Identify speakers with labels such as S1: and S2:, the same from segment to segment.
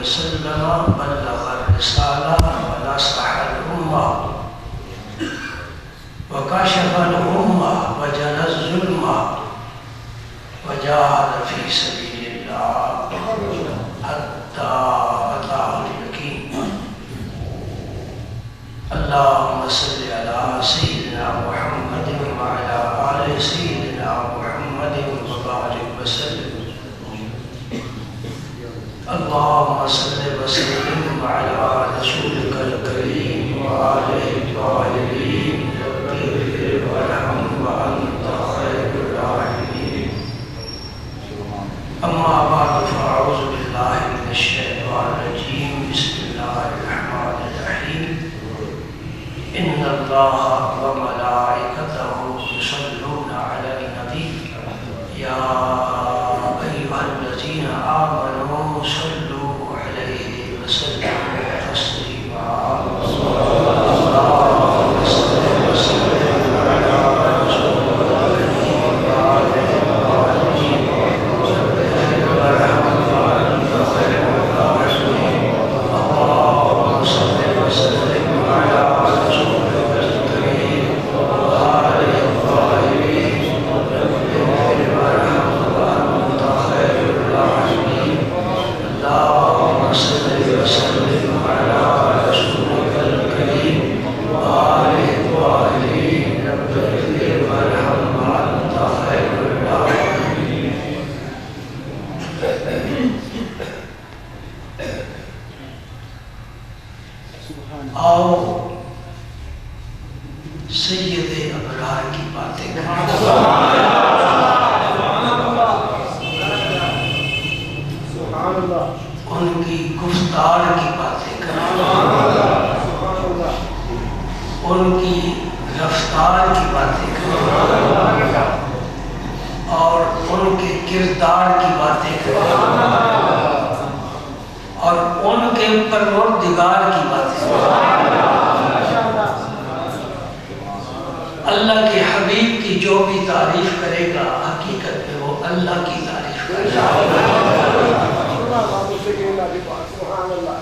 S1: وسلم بلغ الرسالة ونصح الأمة وكشف الغمة وجنى الظلمة وجاهد في سبيل الله حتى أتاه اليقين. اللهم صل على سيدنا محمد وعلى آل سيدنا محمد وبارك وسلم. اللهم صل وسلم على رسولك الكريم وآله الطاهرين اغفر وارحم وأنت خير الراحمين. أما بعد فأعوذ بالله من الشيطان الرجيم. بسم الله الرحمن الرحيم. إن الله وملائكته يصلون على النبي يا أيها الذين آمنوا صلوا عليه وسلموا تسليما. اللهم صل وسلم على رسولك الكريم وعلى آله وأنت خير الراحمين. اللهم صل وسلم على رسولك الكريم وعلى الطاهرين وارحم وأنت خير الراحمين. اللهم صل وسلم على رسولك الكريم وعلى الطاهرين وارحم وأنت خير الراحمين. آؤ سید ابرار کی باتیں کریں، ان کی گفتار کی باتیں کریں، ان کی رفتار کی باتیں کریں اور ان کے کردار کی باتیں کریں اور ان کے پروردگار کی باتیں کریں۔ اللہ کے حبیب کی جو بھی تعریف کرے گا حقیقت میں وہ اللہ کی تعریف کرے گا۔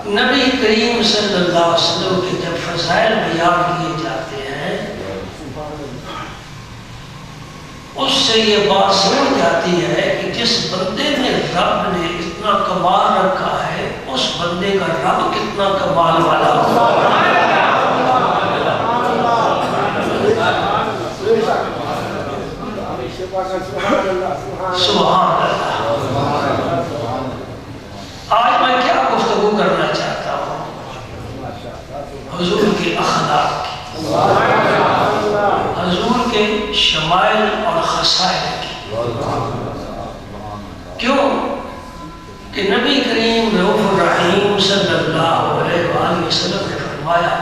S1: نبی کریم صلی اللہ علیہ وسلم کے جب فضائل بیان کیے جاتے ہیں اس سے یہ بات سمجھ جاتی ہے کہ جس بندے میں رب نے اتنا کمال رکھا ہے اس بندے کا رب کتنا کمال والا ہوگا۔ سبحان اللہ۔ آج میں کیا گفتگو کرنا چاہتا ہوں؟ حضور کے اخلاق کی، حضور کے شمائل اور خصائل کی۔ کیوں کہ نبی کریم رؤوف الرحیم صلی اللہ علیہ وآلہ وسلم نے فرمایا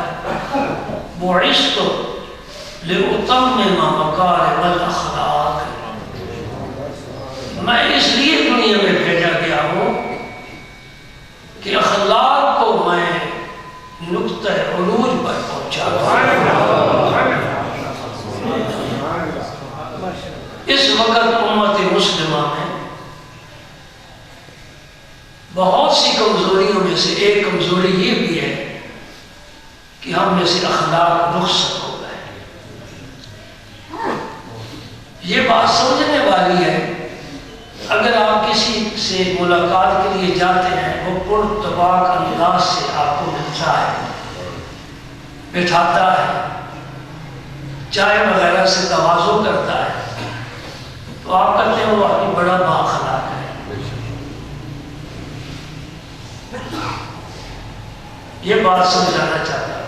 S1: بعثت لأتمم مکارم الاخلاق، میں اس لیے دنیا میں بھیجا گیا ہوں کہ اخلاق کو میں نقطہ عروج پر پہنچا دوں۔ اس وقت امت مسلمہ میں بہت سی کمزوریوں میں سے ایک کمزوری یہ بھی ہے کہ ہم میں سے اخلاق رخصت ہو گئے۔ یہ بات سمجھنے والی ہے، اگر آپ کسی سے ملاقات کے لیے جاتے ہیں وہ پرطباق انداز سے آپ کو ملتا ہے، بٹھاتا ہے، چائے وغیرہ سے تواضع کرتا ہے، تو آپ کہتے ہیں وہ آدمی بڑا بااخلاق ہے۔ یہ بات سمجھانا چاہتا ہوں۔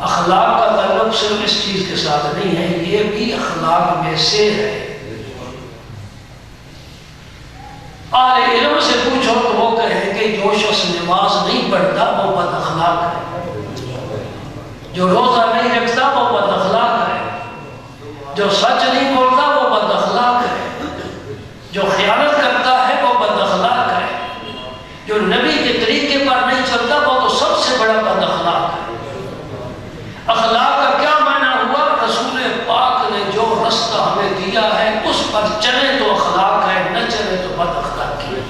S1: اخلاق کا تعلق صرف اس چیز کے ساتھ نہیں ہے، یہ بھی اخلاق میں سے ہے۔ اہل علم سے پوچھو تو وہ کہیں کہ جو شخص نماز نہیں پڑھتا وہ بد اخلاق ہے، جو روزہ نہیں رکھتا وہ بد اخلاق ہے، جو سچ نہیں بولتا وہ بد اخلاق ہے، جو خیانت کرتا ہے وہ بد اخلاق ہے، جو نبی کے طریقے پر نہیں چلتا وہ تو سب سے بڑا بد اخلاق ہے۔ اخلاق کا کیا معنی ہوا؟ رسول پاک نے جو رستہ ہمیں دیا ہے اس پر چلے تو اخلاق ہے، نہ چلے تو بد اخلاقی ہے۔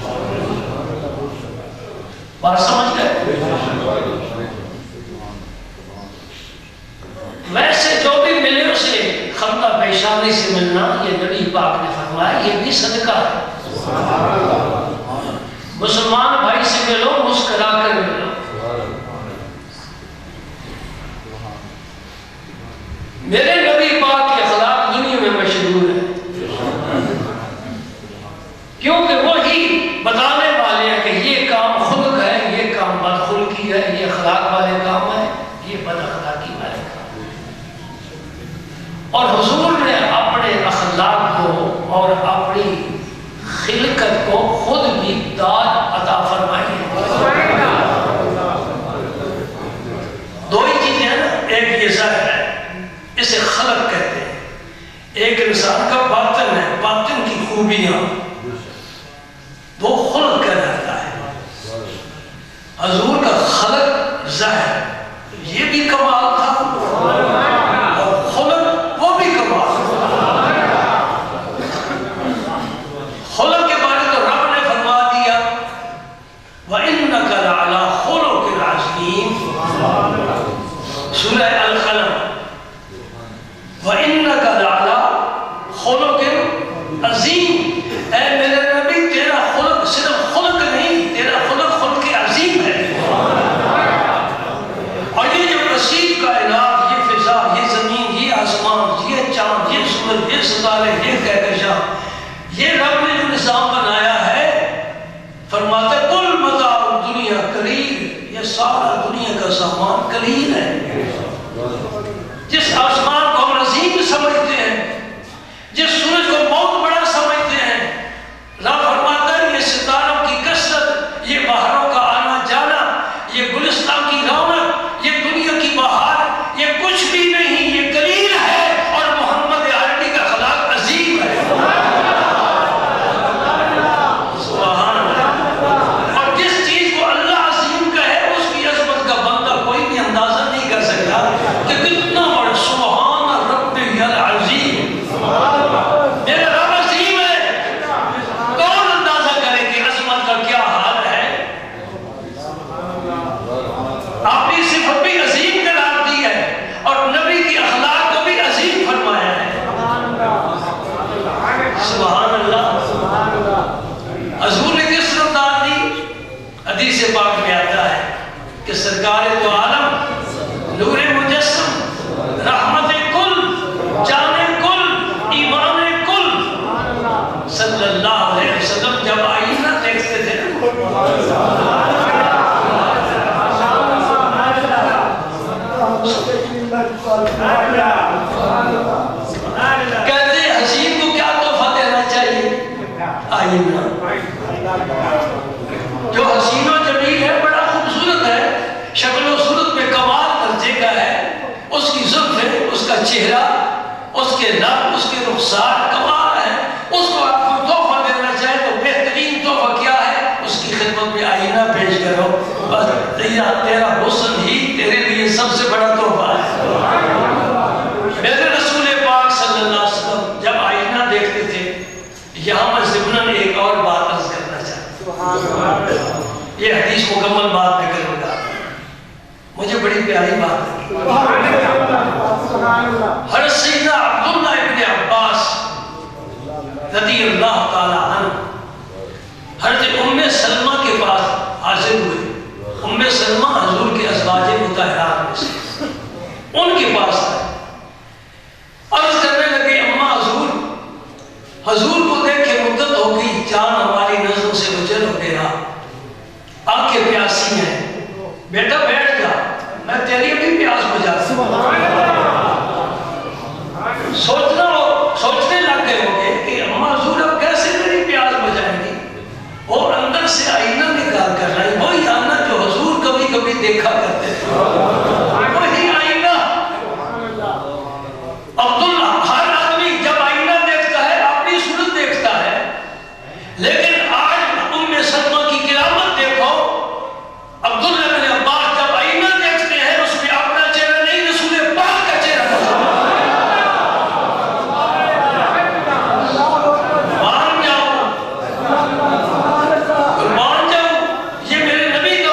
S1: بات سمجھ گئے؟ ویسے جو بھی ملے اسے خندہ پیشانی سے ملنا، یہ نبی پاک نے فرمایا، یہ بھی صدقہ ہے۔ مسلمان بھائی سے ملو مسکرا کر ملو۔ میرے نبی پاک کے اخلاق دنیا میں مشہور ہے، کیونکہ وہی بتانے والے ہیں کہ یہ کام خلق ہے، یہ کام بدخلقی ہے، یہ اخلاق والے کام ہے، یہ بد اخلاقی والے کام ہے۔ اور حضور نے اپنے اخلاق کو اور اپنی خلقت کو خود بھی داد عطا فرمائی ہے۔ دو ہی چیزیں ہیں نا، ایک یہ ظاہر ہے، اسے خلق کہتے ہیں، ایک انسان کا باطن ہے، باطن کی خوبیاں، وہ خلق کہلاتا ہے۔ حضور کا خلق ظاہر یہ بھی کمال تھا اور خلق وہ بھی کمال تھا۔ خلق کے بارے تو رب نے فرما دیا وَإِنَّكَ لَعَلَىٰ خُلُقٍ عَظِيمٍ، سورہ القلم، وَإِنَّكَ لَعَلَىٰ خُلُقٍ عَظِيمٍ، اے میرے نبی تیرا خلق صرف خلق نہیں، تیرا خلق خلق عظیم ہے۔ اور یہ جو وسیع کائنات، یہ فضا، یہ زمین، یہ آسمان، یہ چاند، یہ سورج، یہ ستارے، یہ کہکشاں، یہ رب نے جو نظام بنایا ہے، فرماتا ہے کل متاع الدنیا قلیل، یہ سارا دنیا کا سامان قلیل ہے۔ جس آسمان کو ہم عظیم سمجھتے ہیں، جس سورج کو بہت بڑا سمجھتے ہیں، رب فرماتا ہے یہ ستاروں کی کثرت، یہ بہاروں کا آنا جانا، یہ گلستان کی رونق، یہ دنیا کی بہار، یہ کچھ بھی نہیں، یہ قلیل ہے، اور محمد عربی کا اخلاق عظیم ہے۔ سبحان اللہ۔ اور جس چیز کو اللہ عظیم کہے، اس کی عظمت کا بندہ کوئی بھی اندازہ نہیں کر سکتا کہ کتنا بڑا سبحان ربی العظیم، میرا رب عظیم ہے، کون اندازہ کرے کہ عظمت کا کیا حال ہے۔ اپنی صفت بھی عظیم قرار دی ہے اور نبی کی اخلاق کو بھی عظیم فرمایا ہے۔ سبحان اللہ۔ حضور نے کس رفتار دی؟ حدیث پاک میں آتا ہے کہ سرکار تو عالم، نور مجسم، رحمت کل، جان کل، ایمان کل، صلی اللہ علیہ وسلم جب آئینہ دیکھتے تھے، کہتے حسین کو کیا تحفہ دینا چاہیے؟ آئینہ۔ جو حسین و جمیل ہے، بڑا خوبصورت ہے، شکل و صورت میں کمال درجے کا ہے، اس کی زلفیں، اس کا چہرہ، اس کے لب، اس کے رخسار کمال ہے، اس کو آپ کو تحفہ دینا چاہے تو بہترین تحفہ کیا ہے؟ اس کی خدمت میں آئینہ پیش کرو، بس تیرا حسن ہی تیرے لیے سب سے بڑا تحفہ ہے۔ میرے رسول پاک صلی اللہ علیہ وسلم جب آئینہ دیکھتے تھے، یہاں میں ضمناً ایک اور بات عرض کرنا چاہتا ہوں، یہ حدیث مکمل بات میں کروں گا، مجھے بڑی پیاری بات لگی۔ حضرت سیدنا عبداللہ ابن عباس رضی اللہ تعالی عنہ حضرت ام سلمہ کے پاس حاضر ہوئے۔ ام سلمہ حضور کے ازواج مطہرات میں سے، ان کے پاس آئے، عرض کرنے لگے اماں حضور کو دیکھ کے مدت ہو گئی، جان ہماری نظروں سے اوجھل ہو گیا، آنکھیں پیاسی ہیں، بیٹا بیٹھ جا، میں تیری بھی پیاس بجھاتا ہوں۔ سوچنے لگ گئے ہوں گے کہ اماں حضور اب کیسے میری پیاس بجھائیں گی؟ اور اندر سے آئینہ نکال کر لائی، وہی آئینہ جو حضور کبھی کبھی دیکھا کرتے تھے، وہی آئینہ۔ عبداللہ، ہر آدمی جب آئینہ دیکھتا ہے اپنی صورت دیکھتا ہے، لیکن آج ام سلمہ کی کرامت دیکھو، عبداللہ بن عباس جب آئینہ دیکھتے ہیں اس میں اپنا چہرہ نہیں، رسول پاک کا چہرہ مان جاؤ، یہ میرے نبی کا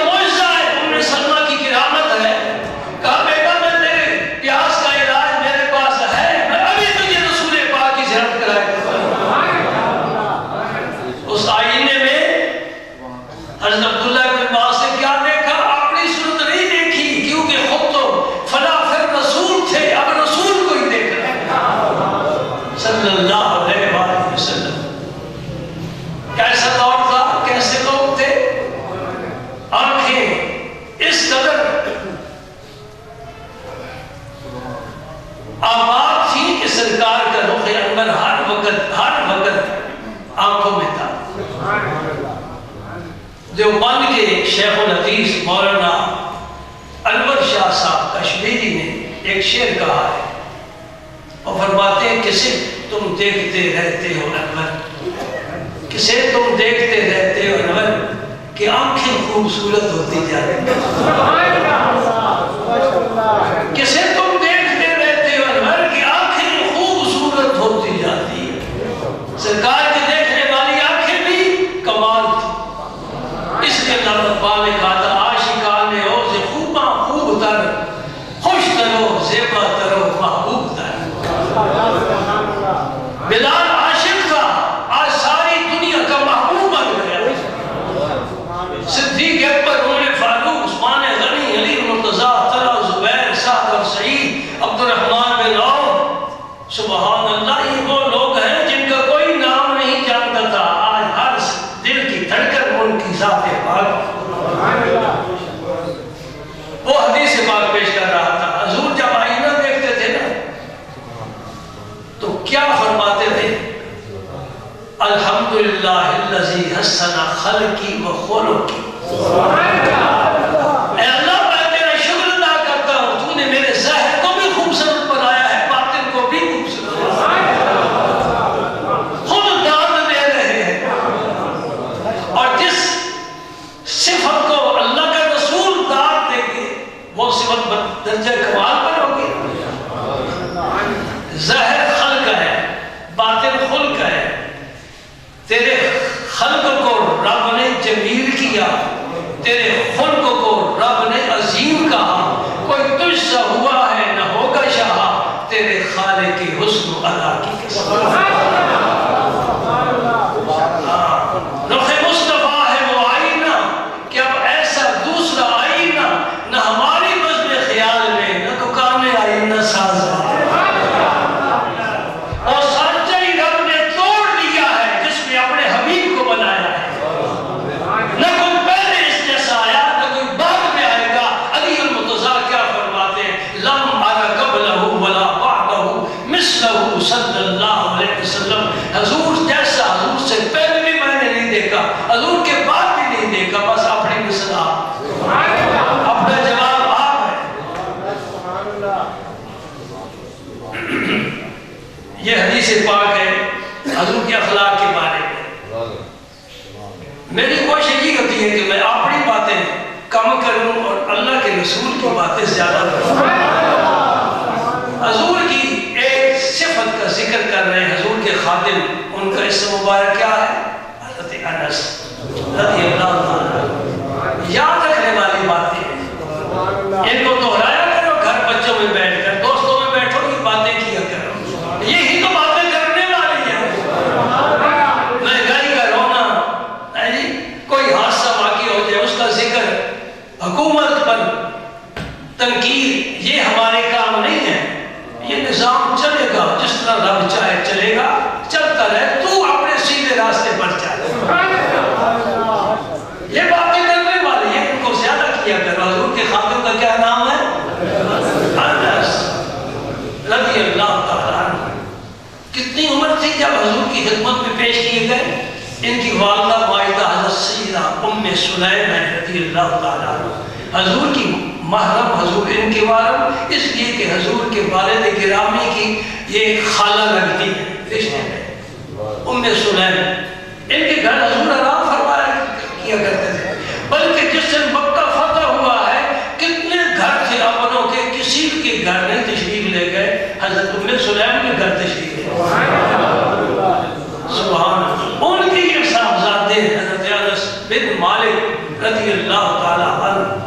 S1: دیوبند کے شیخ الحدیث مولانا انور شاہ صاحب کشمیری نے ایک شعر کہا ہے اور فرماتے ہیں کسے تم دیکھتے رہتے ہو انور، کسے تم دیکھتے رہتے ہو انور کہ آنکھیں خوبصورت ہوتی جاتی ہیں، کسے تم دیکھتے رہتے ہو انور کہ آنکھیں خوبصورت ہوتی جاتی ہیں۔ سرکار کے دیکھنے والی آنکھیں بھی کمال تھی، اس لیے اللہ تعالیٰ نے کہا تھا عاشقان اوز خوباں خوب تر، خوش ترو زیبا ترو محبوب تر۔ بلال عاشق تھا، آج ساری دنیا کا محبوب بن گیا۔ صدیق اکبر، عمر فاروق، عثمان غنی، علی مرتضیٰ، طلحہ، زبیر، سعد اور سعید، عبد الرحمن بن عوف، سبحان اللہ، یہ وہ لوگ ہیں جن کا کوئی نام نہیں جانتا تھا، آج ہر دل کی دھڑکن ان کی ذات پاک۔ وہ حدیث پاک پیش کر رہا تھا، حضور جب آئینہ دیکھتے تھے نا تو کیا فرماتے تھے؟ الحمدللہ الذی حسن خلقی و خلقی۔ اے اللہ میں تیرا شکر ادا کرتا ہوں، تو نے میرے ظاہر کو بھی خوبصورت بنایا ہے، باطن کو بھی خوبصورت بنایا ہے، خود داد دے رہے ہیں۔ اور جس صفت کو اللہ کا رسول داد دے گے وہ صفت درجہ کمال پر ہوگی۔ ظاہر خلق ہے، باطن خلق ہے، تیرے خلق کو رب نے جمیل کیا، تیرے خلق کو رب نے عظیم کہا، کوئی تجھ سا ہوا ہے نہ ہوگا شاہ، تیرے خالق کی حسن و عطا کی قسم۔ رخ مصطفیٰ ہے وہ آئینہ کہ اب ایسا دوسرا آئینہ نہ ہماری بزم خیال میں، نہ دکان آئینہ ساز ہے۔ اور سانچہ ہی رب نے توڑ دیا ہے جس میں اپنے حبیب کو بنایا ہے، نہ کوئی پہلے اس جیسا آیا نہ کوئی بعد میں آئے گا۔ علی المرتضیٰ کیا فرماتے ہیں؟ لم ارى قبلہ ولا بعدہ مثلہ صلی اللہ علیہ وسلم۔ حضور جیسا حضور سے پہلے بھی میں نے نہیں دیکھا، حضور کے بعد بھی نہیں دیکھا، بس اپنی مثل آپ، اپنا جواب آپ ہے۔ یہ حدیث پاک ہے حضور کے اخلاق کے بارے میں۔ میری کوشش یہ ہوتی ہے کہ میں اپنی باتیں کم کروں اور اللہ کے رسول کی باتیں زیادہ کروں۔ حضور کی ایک صفت کا ذکر کر رہے ہیں، حضور کے خادم، ان کا اسم مبارک کیا ہے؟ حضرت انس رضی اللہ عنہ۔ یاد رکھنے والی باتیں ہیں، ان کو دہرایا کرو، گھر بچوں میں بیٹھ کر، دوستوں میں بیٹھو، یہ باتیں کیا کرو، یہی تو باتیں کرنے والی ہیں۔ مہنگائی کا رونا، کوئی حادثہ واقع ہو جائے اس کا ذکر، حکومت پر تنقید، یہ ہمارے کام نہیں ہے۔ یہ نظام چلے گا جس طرح رب چاہے چلے گا، چلتا رہے، تو اپنے سیدھے راستے پر چلے۔ یہ باتیں کرنے والی ہیں، ان کو زیادہ کیا کرو۔ حضور کے خادم کا کیا نام ہے؟ انس رضی اللہ تعالیٰ عنہ۔ کتنی عمر تھی جب حضور کی خدمت میں پیش کیے گئے؟ ان کی والدہ مائدہ حضرت سیدہ ام سلیم رضی اللہ تعالیٰ عنہ، حضور کی محرم، حضور ان کے والد، اس لیے کہ حضور کے والد گرامی کی یہ خالہ لگتی ہے رشتے میں، ام سلیم۔ ان کے گھر حضور آرام فرمایا کیا کرتے تھے، بلکہ جس سے مکہ فتح ہوا ہے کتنے گھر تھے اپنوں کے، کسی کے گھر نہیں تشریف لے گئے، حضرت ام سلیم کے گھر تشریف لے گئے۔ سبحان اللہ۔ ان کی یہ صاحبزادے حضرت انس بن مالک رضی اللہ تعالیٰ عنہ۔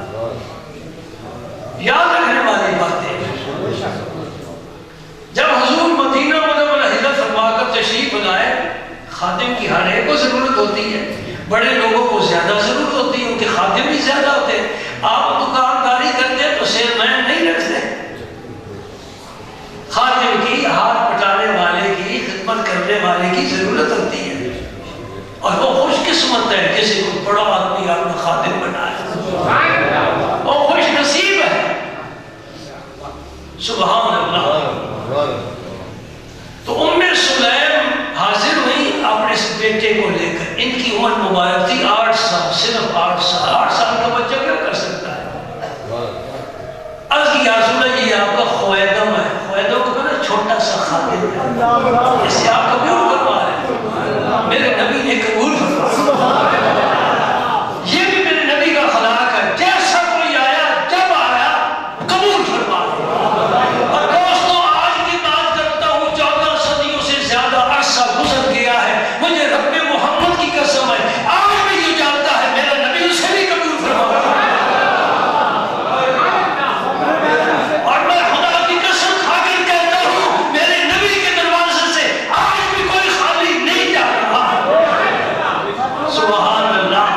S1: یاد رکھنے والی باتیں، جب حضور مدینہ منورہ ہجرت فرما کر تشریف لائے، خادم کی ہر ایک کو ضرورت ہوتی ہے، بڑے لوگوں کو زیادہ ضرورت ہوتی ہے، ان کے خادم بھی زیادہ ہوتے ہیں۔ آپ دکانداری کرتے ہیں تو سیل مین نہیں رکھتے، خادم کی، ہاتھ پٹانے والے کی، خدمت کرنے والے کی ضرورت ہوتی ہے، اور وہ خوش قسمت ہے کسی کو بڑا آدمی آپ نے خادم بنایا، وہ خوش نصیب ہے۔ سبحان اللہ۔ تو ام سلیم حاضر ہوئی اپنے اس بیٹے کو لے کر، ان کی عمر مبارک تھی 8 سال۔ صرف 8 سال، 8 سال کا بچہ کیا کر سکتا ہے؟ عرض کی یا رسول اللہ یہ آپ کا خویدم ہے، خویدم کو کہنا چھوٹا سا خادم ہے، اس سے آپ قبول کروا رہے ہیں، میرے نبی نے قبول فرمایا۔ یہ بھی میرے نبی کا اخلاق ہے، جیسا کوئی آیا جب آیا قبول فرما رہے۔ اور دوستوں آج کی بات کرتا ہوں، 14 صدیوں سے زیادہ عرصہ گزر گیا ہے، مجھے رب محمد کی قسم ہے آج بھی جو جانتا ہے میرا نبی اسے بھی قبول فرما رہا ہے۔ اور میں خدا کی قسم کھا کر کہتا ہوں میرے نبی کے دروازے سے آج بھی کوئی خالی نہیں جا رہا۔ سبحان اللہ،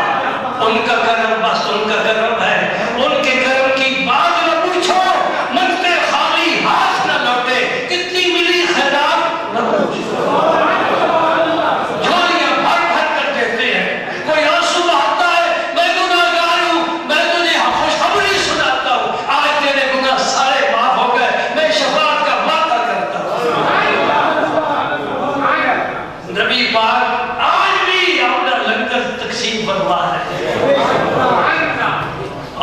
S1: ان کا کرم بس ان کا کرم ہے، ان کے کرم کی بات نہ پوچھو، منگتے خالی ہاتھ نہ لوٹے، کتنی ملی خیرات نہ پوچھو، جھولیاں بھر بھر کر دیتے ہیں۔ کوئی آنسو بہاتا ہے، میں گناہگار ہوں، میں تجھے خوشخبری سناتا ہوں، آج تیرے گناہ سارے معاف ہو گئے، میں شفاعت کا وعدہ کرتا ہوں۔ نبی پاک آج بھی اپنا لنگر تقسیم فرما رہے ہیں،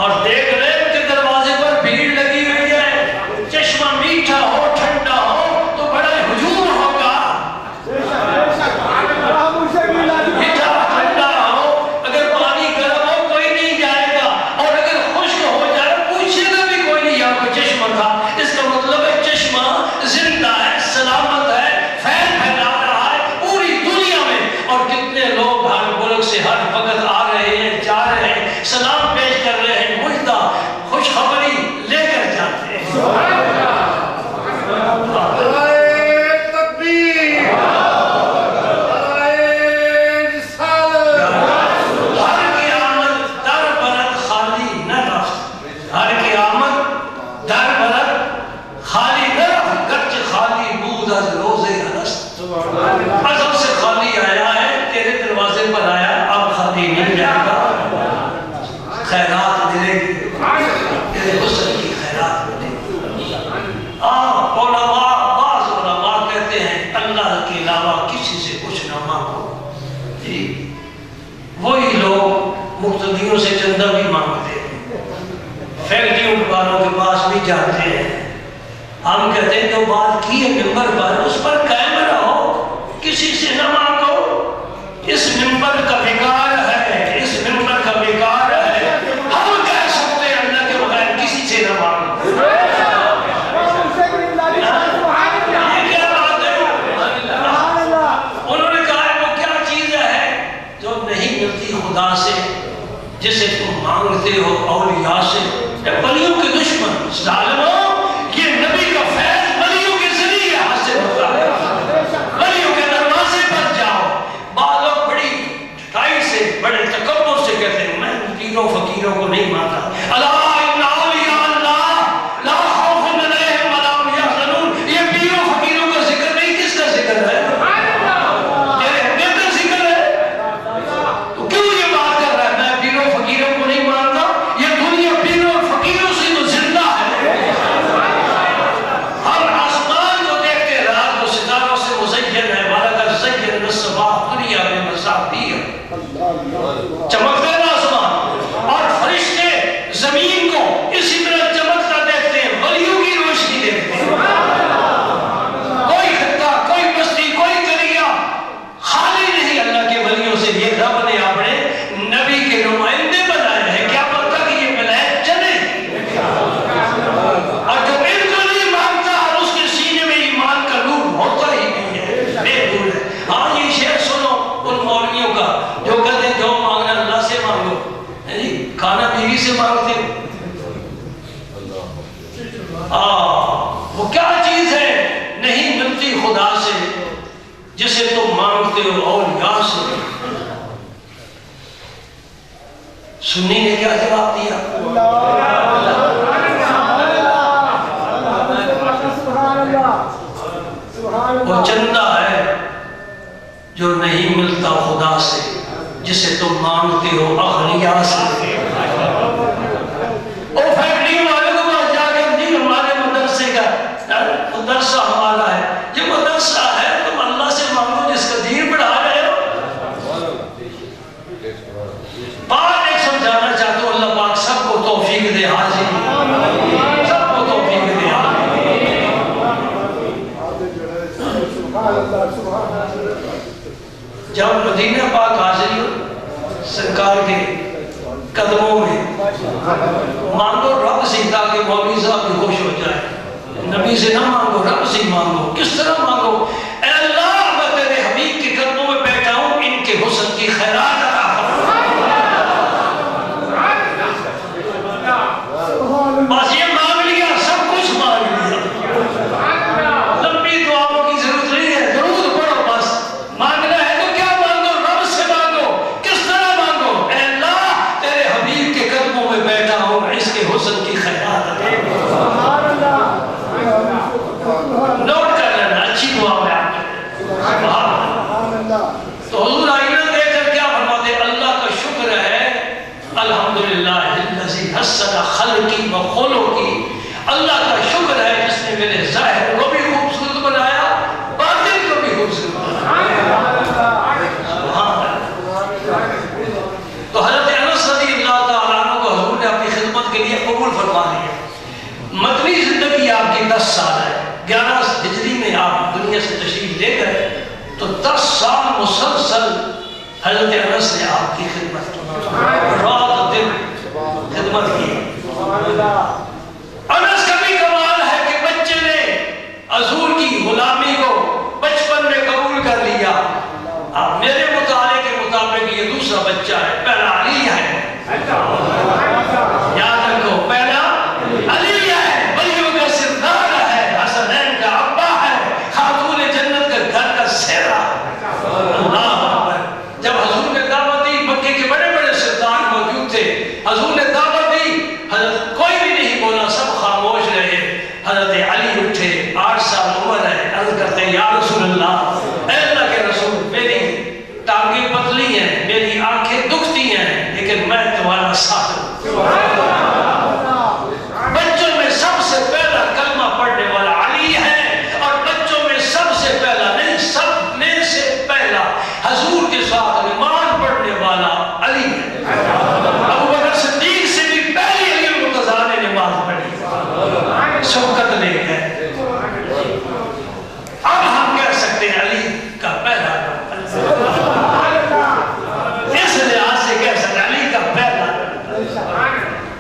S1: اور دیکھ رہے ہیں کہ دروازے پر بھیڑ لگی ہوئی ہے، چشمہ میٹھا ہو ٹھنڈا ہو تو بڑا ہجوم ہوگا، میٹھا ٹھنڈا ہو، اگر پانی گرم ہو کوئی نہیں جائے گا، اور اگر خشک ہو جائے پوچھے گا بھی کوئی نہیں یہاں کوئی چشمہ تھا۔ اس کا مطلب ہے چشمہ زندہ ہے، سلامت ہے، فیض پھیلا رہا ہے پوری دنیا میں، اور کتنے لوگ ہر ملک سے ہر وقت آ رہے ہیں، جا رہے ہیں، سلام پیش کر رہے ہیں، مجدہ خوشخبری لے کر جاتے ہیں۔ ہر کی آمد در برد خالی نہ رفت، ہر کی آمد در برد خالی نہ رفت، گرچہ خالی بود از روز الست، ازل سے خالی آیا ہے، تیرے دروازے پر آیا، اب خالی نہیں جائے گا، خیرات ملے گی، تیرے حسن کی خیرات ملے گی۔ علماء، بعض علماء کہتے ہیں اللہ کے علاوہ کسی سے کچھ نہ مانگو، جی وہی لوگ مقتدیوں سے چندہ بھی مانگتے ہیں، فیکٹریوں والوں کے پاس بھی جاتے ہیں۔ ہم کہتے ہیں جو بات کی ہے ممبر پر اس پر قائم رہو، کسی سے نہ مانگو، اس ممبر کا بیکار ہے، اس ممبر کا بیکار ہے، ہم کہہ سکتے ہیں اللہ کے بغیر کسی سے نہ مانگو۔ یہ کیا بات ہے؟ انہوں نے کہا ہے وہ کیا چیز ہے جو نہیں ملتی خدا سے، جسے تم مانگتے ہو اولیاء سے، ولیوں کے دشمن ظالموں، یہ نبی کا فیض ولیوں کے ذریعے حاصل ہوتا ہے۔ ولیوں کے دروازے پر جاؤ، بعض لوگ بڑی ٹھٹائی سے بڑے تکبر سے کہتے ہیں میں پیروں فقیروں کو نہیں مانتا، الا ان اولیاء اللہ لا خوف علیہم ولا هم یحزنون، یہ پیروں فقیروں کا ذکر نہیں، کس کا ذکر ہے؟ تیرے اپنے کا ذکر ہے، تو کیوں یہ بات کر رہا ہے میں پیروں فقیروں کو نہیں مانتا؟ یہ دنیا پیروں اور فقیروں سے تو زندہ ہے۔ ہم آسمان کو دیکھتے ہیں، رات کو ستاروں سے مزین ہے، وَلَقَدْ زَيَّنَّا السَّمَاءَ الدُّنْيَا بِمَصَابِيحَ، چمکتے ہیں آسمان، اور فرشتے زمین کو اسی طرح چمکتا دیکھتے ہیں، ولیوں کی روشنی دیکھتے ہیں۔ کوئی خطہ، کوئی بستی، کوئی قریہ خالی نہیں اللہ کے ولیوں سے، یہ رب نے اپنے نبی کے نمائندے بنائے ہیں، کیا پتہ کہ یہ ملائک چلے، اور جو ان کو نہیں مانگتا اس کے سینے میں ایمان کا نور ہوتا ہی نہیں ہے، بے نور ہے۔ ہاں یہ شعر سنو ان مولویوں کا جو کہتے ہیں جو مانگنا اللہ سے مانگو، کھانا بیوی سے مانگتے ہو، وہ کیا چیز ہے نہیں ملتی خدا سے جسے تم مانگتے ہو اولیاء سے؟ سنی نے کیا جواب دیا؟ وہ چندہ ہے جو نہیں ملتا خدا سے جسے تم مانگتے ہو اغنیاء سے۔ اور فیکٹری والے کو پاس جا کر جی ہمارے مدرسے کا مدرسہ ہمارا ہے، یہ مدرسہ ہے تم اللہ سے مانگو جس کا دین بڑھا رہے ہو۔ قدموں میں مانگو رب سے تاکہ مولوی صاحب بھی خوش ہو جائے. نبی سے نہ مانگو، رب سے مانگو. کس طرح مانگو؟ اے اللہ میں تیرے حبیب کے قدموں میں بیٹھا ہوں، ان کے حسن کی خیرات عطا فرما. بس یہ مانگ لیا، سب کچھ مانگ لیا. لمبی دعاؤں کی ضرورت نہیں ہے، درود پڑھو بس. مانگنا ہے تو کیا مانگو؟ رب سے مانگو. کس طرح مانگو؟ اے اللہ تیرے حبیب کے قدموں میں بیٹھا ہوں، اس کے حسن کی خیرات عطا فرما. نوٹ کر لینا، اچھی دعا میں آپ تو حضور آئینہ دے کر کیا فرماتے؟ اللہ کا شکر ہے، الحمدللہ الذی حسن خلقی و خلقی. اللہ کا شکر ہے جس نے میرے ظاہر کو بھی خوبصورت بنایا، باطن کو بھی خوبصورت بنایا. تو حضرت انس رضی اللہ تعالیٰ عنہ کو حضور نے اپنی خدمت کے لیے قبول فرما لیا. مدنی زندگی آپ کی 10 سال ہے. 11 ہجری میں آپ دنیا سے تشریف لے گئے تو 10 سال مسلسل حضرت انس نے آپ کی خدمت کی، رات دن خدمت کی. انس کا بھی کمال ہے کہ بچے نے حضور کی غلامی کو بچپن میں قبول کر لیا. اب میرے مطالعے کے مطابق یہ دوسرا بچہ ہے. پہلا علی ہے، یاد رکھو، پہلا علی ہے، بلیوں کا سردار ہے، حسنین کا ابا ہے، خاتون جنت کا گھر کا سہرا. اللہ اکبر. جب حضور نے دعوت دی، مکے کے بڑے بڑے سردار موجود تھے. حضور نے دعوت دی، حضرت کوئی بھی نہیں بولا، سب خاموش رہے. حضرت علی اٹھے، 8 سال عمر ہے، عرض کرتے ہیں یا رسول اللہ، اے اللہ کے رسول، میری ٹانگیں پتلی ہیں، میری آنکھیں دکھتی ہیں، لیکن میں تمہارا ساتھ ہوں. بچوں میں سب سے پہلا کلمہ پڑھنے والا علی ہے، اور بچوں میں سب سے پہلا نہیں، سب میں سے پہلا حضور کے ساتھ نماز پڑھنے والا علی ہے. ابو بکر صدیق سے بھی پہلی علی المرتضیٰ نے نماز پڑھی، شوکت لے گئے. اب ہم کہہ سکتے ہیں علی کا پہلا نمبر، اس لحاظ سے کہہ سکتے ہیں علی کا پہلا.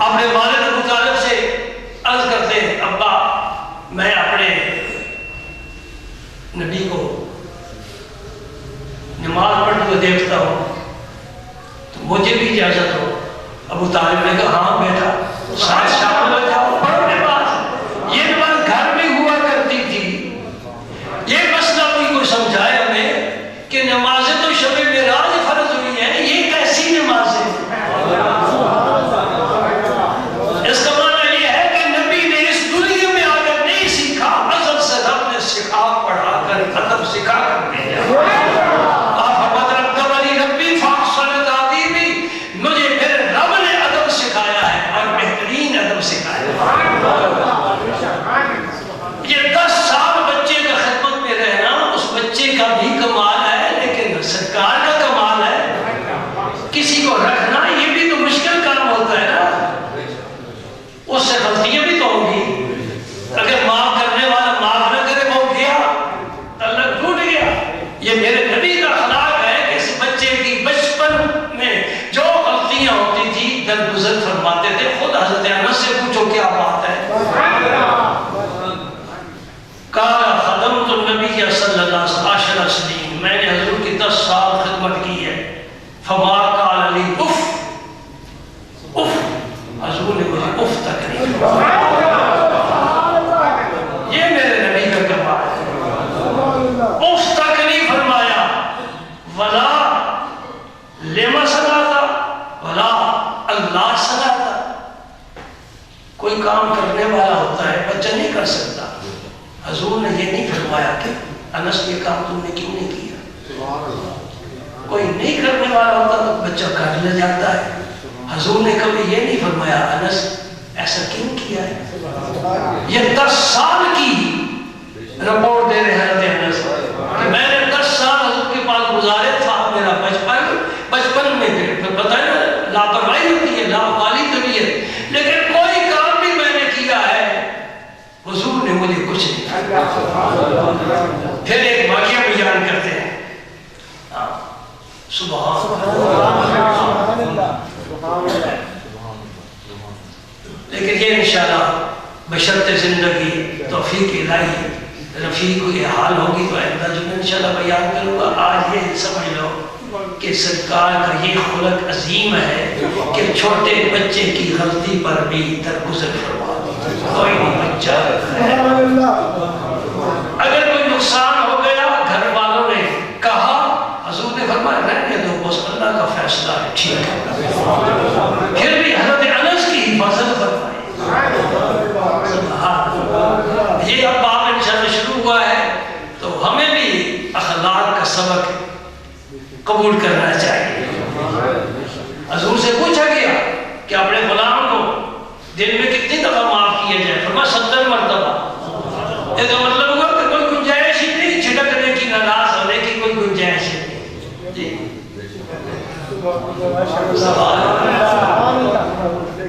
S1: اپنے والد ابو طالب سے عرض کرتے ہیں، ابا میں اپنے نبی کو نماز پڑھتے ہوئے دیکھتا ہوں تو مجھے بھی اجازت ہو. ابو طالب نے کہا ہاں بیٹا، ساتھ شامل ہو جاؤ، پڑھو نماز. یہ نماز گھر میں ہوا کرتی تھی. یہ مسئلہ کوئی سمجھائے ہمیں کہ نمازیں تو شب معراج فرض ہوئی ہیں، یہ کیسی نماز ہے؟ اس کا معنی یہ ہے کہ نبی نے اس دنیا میں آ کر نہیں سیکھا، ازل سے رب نے سکھا پڑھا کر ادب سکھا کر بھیجا. آپ مطلب تبری ربی فاحسن تعدیبی، مجھے میرے رب نے ادب سکھایا ہے اور بہترین ادب سکھایا ہے. یہ 10 سال بچے کا خدمت میں رہنا اس بچے کا بھی کمال ہے، لیکن سرکار کا کمال ہے. کسی کو رکھنا یہ بھی تو مشکل کام ہوتا ہے نا. اس سے غلطیاں بھی تو ہوں گی. اگر معاف کرنے والا معاف نہ کرے، وہ گیا، تعلق ٹوٹ گیا. یہ میرے نبی کا اخلاق ہے کہ اس بچے کی بچپن میں جو غلطیاں ہوتی تھی درگزر فرماتے تھے. خود حضرت انس سے پوچھو کیا بات ہے. کہا خدمت النبی صلی اللہ علیہ وسلم، میں نے حضور کی 10 سال خدمت کی ہے. فما قال علی اف اف، حضور نے مجھے اف تک نہیں کہا. یہ میرے نبی کا کمال ہے، اف تک نہیں فرمایا. ولا لما صلاتا ولا اللہ صلاتا. کوئی کام کرنے والا ہوتا ہے، بچہ نہیں کر سکتا. حضور نے یہ نہیں فرمایا کہ انس یہ کام تم نے کیوں نہیں کیا. کوئی نہیں کرنے والا ہوتا تو بچہ کر لے جاتا ہے. حضور نے کبھی یہ نہیں فرمایا انس ایسا کیوں کیا ہے. یہ 10 سال کی رپورٹ دے رہے ہیں انس کہ میں نے 10 سال حضور کے پاس گزارے تھا. میرا بچپن میں پتہ ہے لاپرواہی ہوتی ہے، لاپرواہی طبیعت، لیکن کوئی کام بھی میں نے کیا ہے حضور نے مجھے کچھ نہیں کیا. پھر ایک واقعہ بیان کرتے ہیں. سبحان اللہ. لیکن یہ انشاءاللہ بشرط زندگی توفیق الہی رفیق کو یہ حال ہوگی تو آئندہ جو میں انشاءاللہ بیان کروں گا. آج یہ سمجھ لو کہ سرکار کا یہ خلق عظیم ہے کہ چھوٹے بچے کی غلطی پر بھی درگزر فرما دی. کوئی نہیں بچہ ہے. اگر کوئی نقصان ہو گیا گھر والوں نے کہا حضور نے فرمایا رہنے دو بس اللہ کا فیصلہ ہے ٹھیک ہے. پھر بھی حضرت انس کی حفاظت فرمائی. یہ اب باب انشاءاللہ شروع ہوا ہے تو ہمیں بھی اخلاق کا سبق قبول کرنا چاہیے. حضور سے پوچھا گیا کہ اپنے غلام کو دن میں کتنی دفعہ معاف کیا جائے؟ فرمایا 70 مرتبہ. یہ تو مطلب ہوا کہ کوئی گنجائش ہی نہیں چھٹکنے کی ناراض ہونے کی کوئی گنجائش ہی نہیں. جی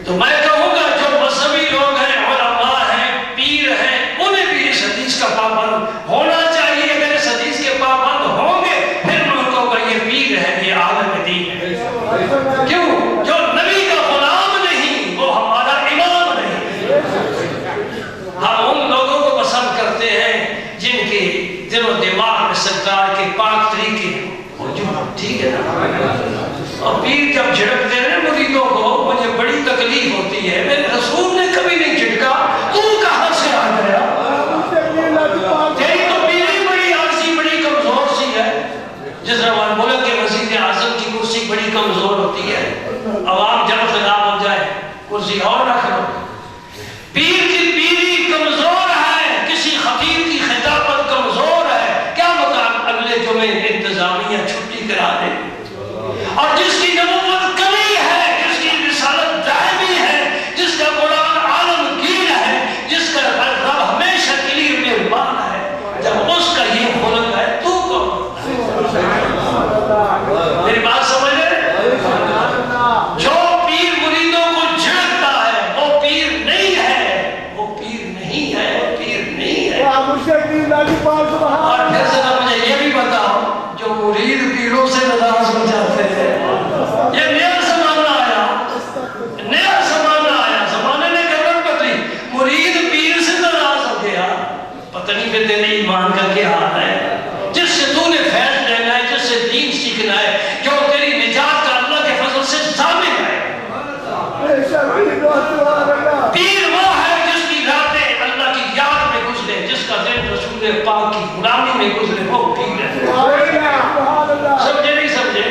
S1: تو میں کہوں گا جو مذہبی لوگ ہیں علماء ہیں پیر ہیں انہیں بھی اس حدیث کا پابند ہونا چاہیے. اگر اس حدیث کے پابند ہوں گے پھر ملکوں کا یہ پیر ہے یہ عالم دین ہے. کیوں؟ جو نبی کا غلام نہیں وہ ہمارا امام نہیں. ہم ان لوگوں کو پسند کرتے ہیں جن کے دل و دماغ میں سرکار کے پاک طریقے موجود. ٹھیک ہے نا. اور پیر جب جھڑکتے ہیں مریدوں کو مجھے بڑی تکلیف ہوتی ہے. میرے رسول نے کبھی نہیں جھٹکا تو کہاں سے آ گیا؟ تیری تو پیری بڑی عاجزی بڑی کمزور سی ہے. جس طرح ملک کے وزیر اعظم کی کرسی بڑی کمزور ہوتی ہے عوام جب خراب ہو جائے کرسی اور رکھ لو. پیر کی پیری کمزور ہے کسی خطیب کی خطابت کمزور ہے. کیا مطلب اگلے جمعے انتظامیہ چھٹی کرا دے. اور جس کی نبوت کمی ہے جس کی رسالت دائمی ہے جس کا قرآن عالمگیر ہے جس کا رب ہمیشہ کے لیے مہربان ہے جب اس کا یہ خلق ہے تو کون؟ میری بات سمجھ لے. جو پیر مریدوں کو جھڑکتا ہے وہ پیر نہیں ہے. وہ پیر نہیں ہے. پیر نہیں ہے. اور پھر ذرا مجھے یہ بھی بتاؤ جو مرید پیروں سے ناراض ہو جاتے ہیں. یہ نیا زمانہ آیا. نیا زمانہ آیا. زمانے نے گردن بدلی. مرید پیر سے ناراض ہو گیا. پتہ نہیں پھر تیرے ایمان کا کیا حال ہے. جس سے تو نے فیض لینا ہے جس سے دین سیکھنا ہے جو تیری نجات کا اللہ کے فضل سے ضامن ہے. پیر وہ ہے جس کی راتیں اللہ کی یاد میں گزرے جس کا دل رسول پاک کی غلامی میں گزرے وہ پیر ہے. سمجھے نہیں سمجھے؟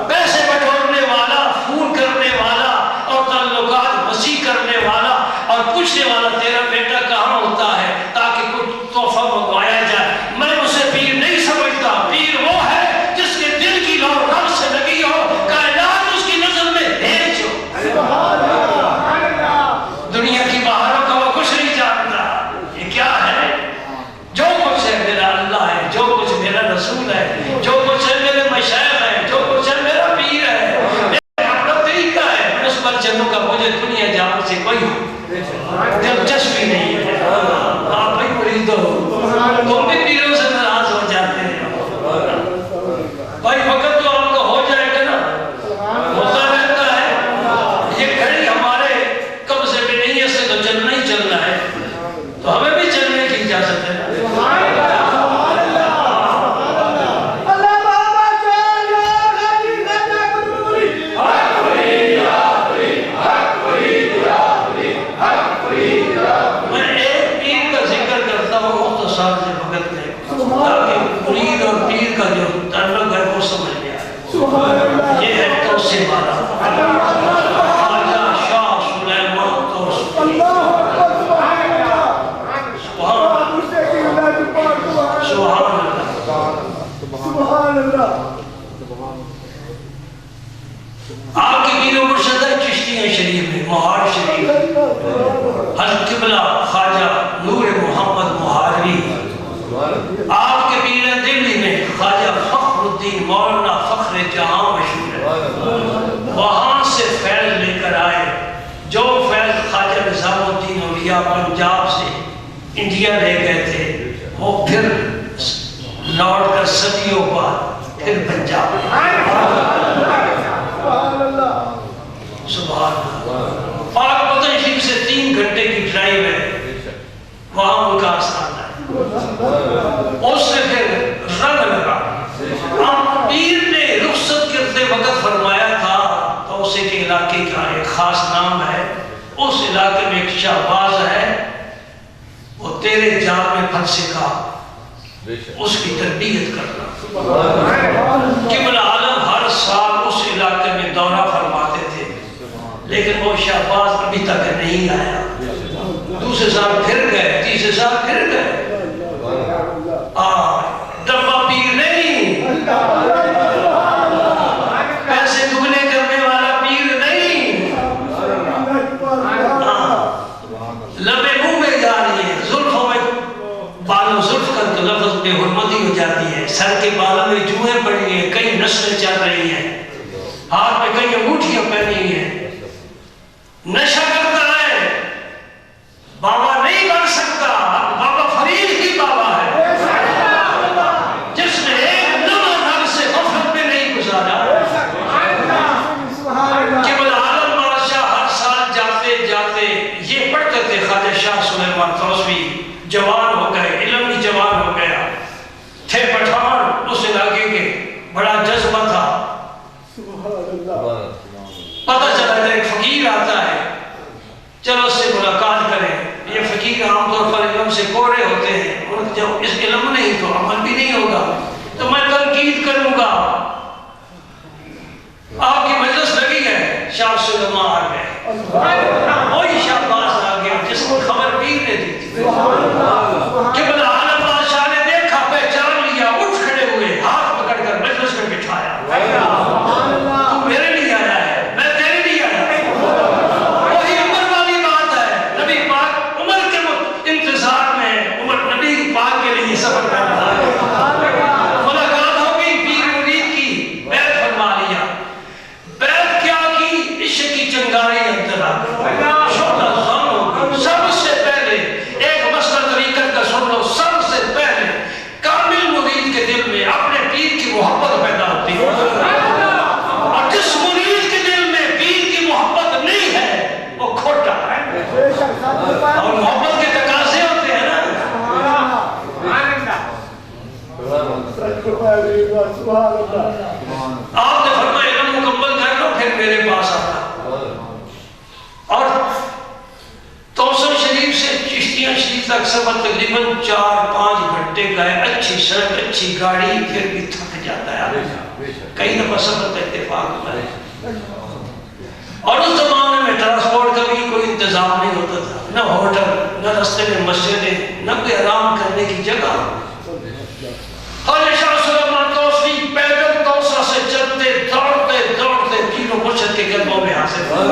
S1: پیسے بٹورنے والا فون کرنے والا اور تعلقات وسیع کرنے والا اور پوچھنے والا تیرا بیٹا کہاں ہوتا ہے تاکہ کچھ تحفہ منگوایا جائے. میں اسے پیر نہیں سمجھتا. پیر وہ ہے جس کے دل کی لو رب سے لگی ہو کائنات اس کی نظر میں بھیج ہو. دنیا کی باہروں کا وہ کچھ نہیں جانتا. یہ کیا ہے؟ جو کچھ ہے میرا اللہ ہے. جو کچھ میرا رسول ہے. جو کچھ ہے میرے مشائخ ہے. جو کچھ ہے میرا پیر ہے. میرا اپنا طریقہ ہے. اس پر چلوں کا مجھے دنیا جہاں سے کوئی دلچسپی نہیں ہے. آپ بھائی مرید ہو تم بھی پیروں سے ناراض ہو جاتے ہیں. بھائی وقت تو آپ کا ہو جائے گا نا. ہوتا رہتا ہے. یہ گھڑی ہمارے قبضے میں نہیں ہے. اس سے تو چلنا ہی چلنا ہے تو ہمیں بھی چلنے کی اجازت ہے. مرید اور پیر کا جو تعلق ہے وہ سمجھ لیا. یہ ہے توسے والا خواجہ شاہ سلیمان توسی. سبحان اللہ. آپ کی پیر و مرشد ہے چشتیہ شریف میں مہار شریف. حضرت قبلہ خواجہ نور محمد مہاروی. آپ کے پیر دلی میں خواجہ فخر الدین مولانا فخر جہاں مشہور ہے. وہاں سے فیض لے کر آئے. جو فیض خواجہ نظام الدین اولیاء پنجاب سے انڈیا لے گئے تھے وہ پھر لوٹ کر صدیوں بعد پھر پنجاب. سبحان اللہ. پاک وطن شریف سے 3 گھنٹے کی ڈرائیو ہے, وہاں ان کا آستانہ ہے. اس سے پھر رنگ لگا. آپ پیر نے رخصت کرتے وقت فرمایا تھا توسے کے علاقے کا ایک خاص نام ہے, اس علاقے میں ایک شہباز ہے, وہ تیرے جال میں پھنسے گا, اس کی تربیت کرنا. قبلہ عالم ہر سال اس علاقے میں دورہ فرماتے تھے, لیکن وہ شہباز ابھی تک نہیں آیا. دوسرے سال پھر گئے, تیسرے سال پھر گئے. ڈبہ پیر نہیں, پیسے دگنے کرنے والا پیر نہیں. لبے منہ میں جا رہی ہے, زلفوں میں بالوں زلف کر کے لفظ بے حرمتی ہو جاتی ہے. سر کے بالوں میں جوئیں پڑی ہیں, کئی نسلیں چل رہی ہیں, ہاتھ میں کئی انگوٹھیاں پہنی ہیں. نشہ کرتا ہے, بابا نہیں بن سکتا. بابا فرید ہی بابا ہے جس نے ایک لمحہ رب سے غفلت میں نہیں گزارا. قبلہ عالم بادشاہ ہر سال جاتے جاتے یہ پڑھتے تھے, خواجہ شاہ سلیمان توسوی جوان ہو گئے, علم بھی جوان ہو گیا, تھے پٹھان اس علاقے کے, بڑا جذبہ تھا. پتہ چلا کہ ایک فقیر آتا ہے, چلو اس سے ملاقات کریں. یہ فقیر عام طور پر علم سے کورے ہوتے ہیں, اور جب اس علم نہیں تو عمل بھی نہیں ہوگا, تو میں تنقید کروں گا. آپ کی مجلس لگی ہے, شاہ سلیمان آ گئے, وہی شہباز آ گیا جس کو خبر پیر نے دی تھی. قبلہ عالم بادشاہ نے دیکھا, پہچان لیا, اٹھ کھڑے ہوئے, ہاتھ پکڑ کر مجلس میں بٹھایا. تو میرے لیے آیا ہے, میں تیرے لیے آیا. وہی عمر والی بات ہے, نبی پاک عمر کے انتظار میں, عمر نبی پاک کے لیے سفر کر رہا ہے. ملاقات ہو گئی, پیر مرید کی, بیعت فرما لیا. بیعت کیا کی, عشق کی چنگاری اندر آ گئی, شعلہ ظن ہو گئی. سب سے پہلے ایک مسئلہ طریقت کا سن لو, سب سے پہلے کامل مرید کے دل میں اپنے پیر کی محبت پیدا ہوتی ہے. اور جس مرید کے دل میں پیر کی محبت نہیں ہے وہ کھوٹا ہے. اور محبت کے تقاضے ہوتے ہیں نا. آپ نے فرمایا علم مکمل کر لو پھر میرے پاس آتا. اور توسن شریف سے چشتیاں شریف تک سفر تقریباً 4-5 گھنٹے کا ہے. اچھی سڑک, اچھی گاڑی, پھر بھی تھک جاتا ہے. کئی دفعہ سفر کا اتفاق ہوتا ہے. اور اس زمانے میں ٹرانسپورٹ کا بھی کوئی انتظام نہیں ہوتا تھا, نہ ہوٹل, نہ رستے میں مسجدیں, نہ کوئی آرام کرنے کی جگہ. خواجہ شاہ سلیمان توسوی پیدل توسا سے چلتے دوڑتے دوڑتے پیرو مرشد کے قدموں میں حاصل ہوئے.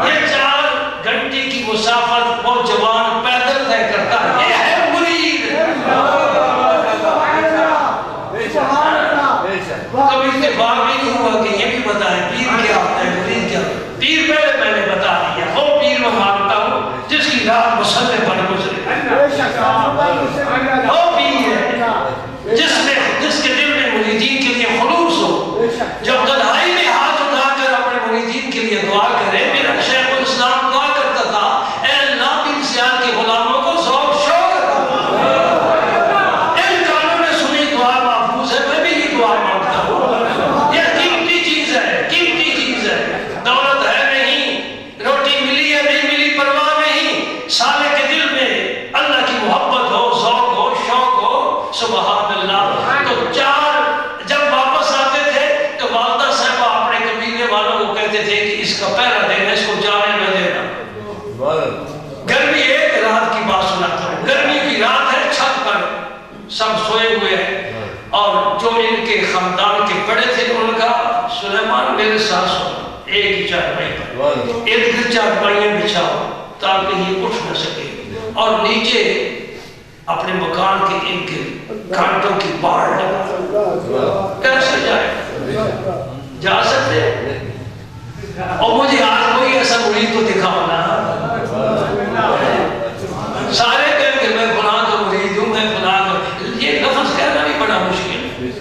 S1: یہ 4 گھنٹے کی مسافت وہ جوان پیدل طے کرتا ہے. یہ ہے مرید. کبھی اتفاق نہیں ہوا کہ یہ بھی بتائیں پیر کیا ہوتا ہے, مرید کیا. پیر پہلے میں نے بتا دیا, وہ پیر میں مانتا ہوں جس کی رات مسلح پر گزرے. وہ پیر ہے جس کے دل میں مریدین کے لیے خلوص ہو, جو تنہائی میں ہاتھ اٹھا کر اپنے مریدین کے لیے دعا کرے. میرا شیخ الاسلام دعا کرتا تھا, اے اللہ پیر سیال کے غلاموں کو ذوق شوق ان کانوں نے سنی دعا محفوظ ہے, میں بھی یہ دعا مانگتا ہوں. یہ قیمتی چیز ہے, قیمتی چیز ہے. دولت ہے نہیں, روٹی ملی ہے نہیں ملی پرواہ نہیں, سالے کے دل میں اللہ کی محبت ہو, ذوق ہو, شوق ہو. سبحان اللہ. تو 4 جب واپس آتے تھے تو والدہ صاحبہ اپنے قبیلے والوں کو کہتے تھے کہ اس کا پہرا دینا, اس کو جانے نہ دینا. گرمی ایک رات کی بات سناتا ہوں. گرمی کی رات ہے, چھت پر سب سوئے ہوئے ہیں, اور جو ان کے خاندان کے بڑے تھے ان کا, سلیمان میرے ساتھ سو, ایک ہی چارپائی پر, ارد گرد چارپائیاں بچھاؤ تاکہ یہ اٹھ نہ سکے, اور نیچے اپنے مکان کے ان کے کانٹوں کی باڑ لگا. کیسے جائے, جا سکتے. اور مجھے آج کوئی ایسا مرید تو دکھاؤ نا. سارے کہیں کہ میں فلاں کا مرید ہوں, میں فلاں کا. یہ لفظ کہنا بھی بڑا مشکل ہے.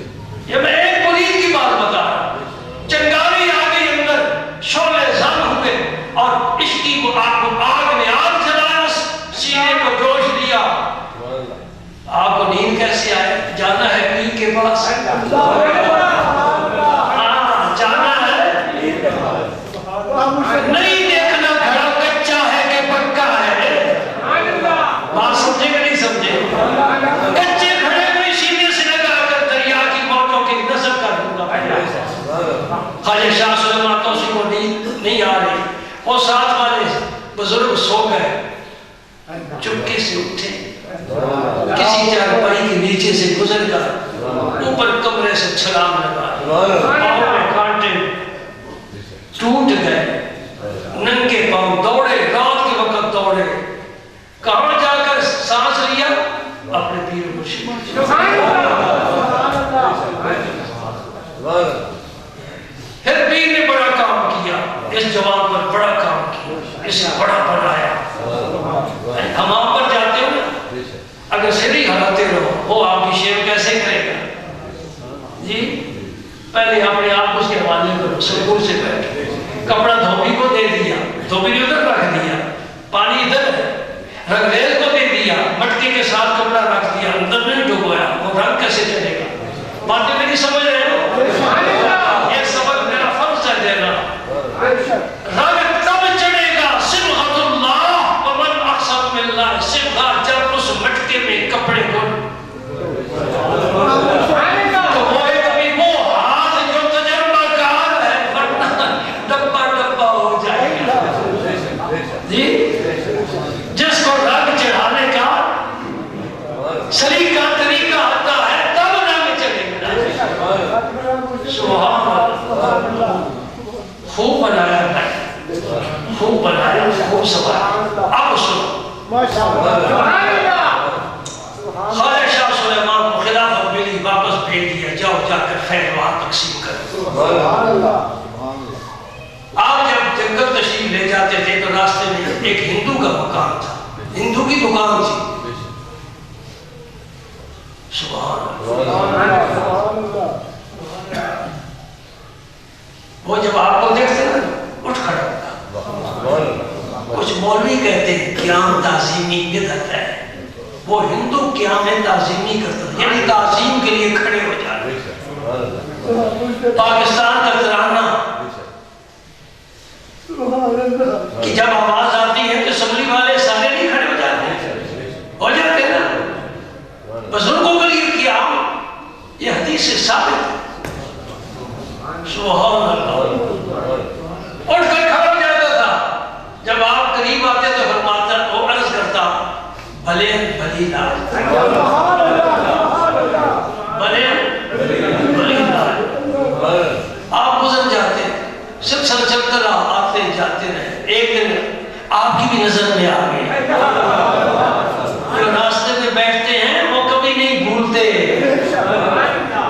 S1: یہ میں ایک مرید کی بات بتا رہا ہوں. چنگاری آ گئی اندر, نہیں دیکھنا گھڑا کچا ہے کہ پکا ہے. بات سمجھے کہ نہیں سمجھے؟ کچے کھڑے میں سینے سے لگا کر دریا کی موجوں کی نظر کر دوں گا. خواجہ شاہ سلیمان توسی کو نیند نہیں آ رہی. وہ ساتھ والے بزرگ سو گئے. چپکے سے اٹھے, کسی چارپائی کے نیچے سے گزر کر اوپر کمرے سے چھلانگ لگا. پاؤں میں کانٹے ٹوٹ گئے. ننگے پاؤں دوڑے, رات کے وقت دوڑے. کہاں جا کر سانس لیا؟ اپنے پیر مرشد. پھر پیر نے بڑا کام کیا, اس جوان پر بڑا کام کیا, اسے بڑا بنایا. ہم آپ پر جاتے ہو نا, اگر سری ہلاتے رہو وہ آپ کی شیو کیسے کرے گا جی؟ پہلے اپنے آپ کو اس کے حوالے کرو, سکون سے بیٹھے. کپڑا دھوبی کو دے دیا, دھوبی نے ادھر رکھ دیا. پانی ادھر ہے, رنگریز کو دے دیا, مٹکی کے ساتھ کپڑا رکھ دیا, اندر نہیں ڈبویا. وہ رنگ کیسے چلے گا؟ باتیں میری سمجھ رہے ہو؟ ایک سبق میرا فرض ہے دینا. رنگ تب چڑھے گا صبغۃ اللہ ومن احسن من اللہ. صبغہ جب اس مٹکے میں کپڑے کو تو وہ ایک ابھی وہ ہاتھ جو تجربہ کار ہے, ورنہ ڈبا ڈبا ہو جائے گا جی. جس کو رنگ چڑھانے کا سلیقہ طریقہ آتا ہے تب رنگ چڑھے گا. سبحان اللہ. خوب بنایا ہے, خوب بنایا, خوب سوارا. اب سنو, خواجہ شاہ سلیمان کو خلافت ملی, واپس بھیج دیا, جاؤ جا کر خیر وہاں تقسیم کرو. آپ جب جنگل تشریف لے جاتے تھے تو راستے میں ایک ہندو کا مکان تھا, ہندو کی دکان تھی. سبحان اللہ. وہ جب آپ کو دیکھتے نا اٹھ کھڑا ہوتا. کچھ مولوی کہتے ہیں قیام تعظیمی بدعت ہے. وہ ہندو قیام تعظیمی کرتا تھا, یعنی تعظیم کے لیے کھڑے ہو جاتے. پاکستان کا ترانہ کہ جب آواز آتی ہے تو اسمبلی والے سارے نہیں کھڑے ہو جاتے, ہو جاتے نا. بزرگوں کے لیے قیام, یہ حدیث سے ثابت ہے. سبحان اللہ. اٹھ کر کھڑا ہو جاتا تھا. جب آپ قریب آتے تو فرماتا, وہ عرض کرتا, بھلے بھلی لال, بھلے بھلی لال. آپ گزر جاتے, صرف چل کر آتے جاتے رہے. ایک دن آپ کی بھی نظر میں آ گئی. جو راستے میں بیٹھتے ہیں وہ کبھی نہیں بھولتے,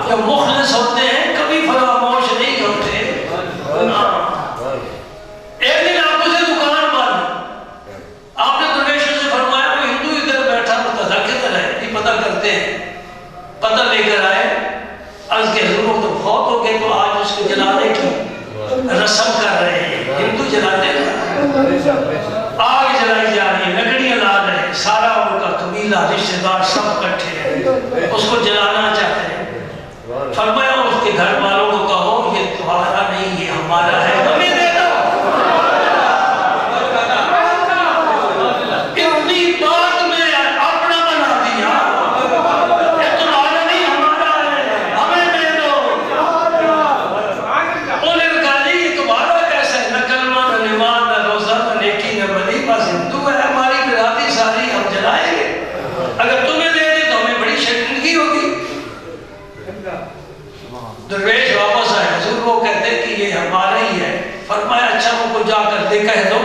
S1: جو مخلص ہوتے ہیں کبھی فراموش نہیں ہوتے. ایک دن آپ اسے دکان پر, آپ نے درویشوں سے فرمایا وہ ہندو ادھر بیٹھا متذکر ہے, یہ پتہ کرتے ہیں. پتہ لے کر آئے, عرض کے حضور تو فوت ہو گئے تو آج اس کو جلانے کی رسم کر رہے ہیں. ہندو جلاتے ہیں, آگ جلائی جا رہی ہے, لکڑیاں لا رہے ہیں, سارا ان کا قبیلہ رشتہ دار سب اکٹھے ہیں, اس کو جلانا چاہتے ہیں. فرمایا اس کے گھر والوں کو کہو یہ تمہارا نہیں, یہ ہمارا ہے, ہمیں دے دو. اتنی بات میں اپنا بنا دیا, یہ تمہارا نہیں ہمارا ہے, ہمیں دے دو. انہوں نے کہا نہیں یہ تمہارا کیسا ہے, نہ کلمہ نہ نماز نہ روزہ نہ نیکی نہ بلی, بس ہندو ہے, ہماری برادری ساری ہم جلائیں گے. اگر تمہیں دے دے تو ہمیں بڑی شرمندگی ہوگی. درویش واپس آئے, حضور وہ کہتے کہ یہ ہمارا ہی ہے. فرمایا اچھا ان کو جا کر دے کہہ دو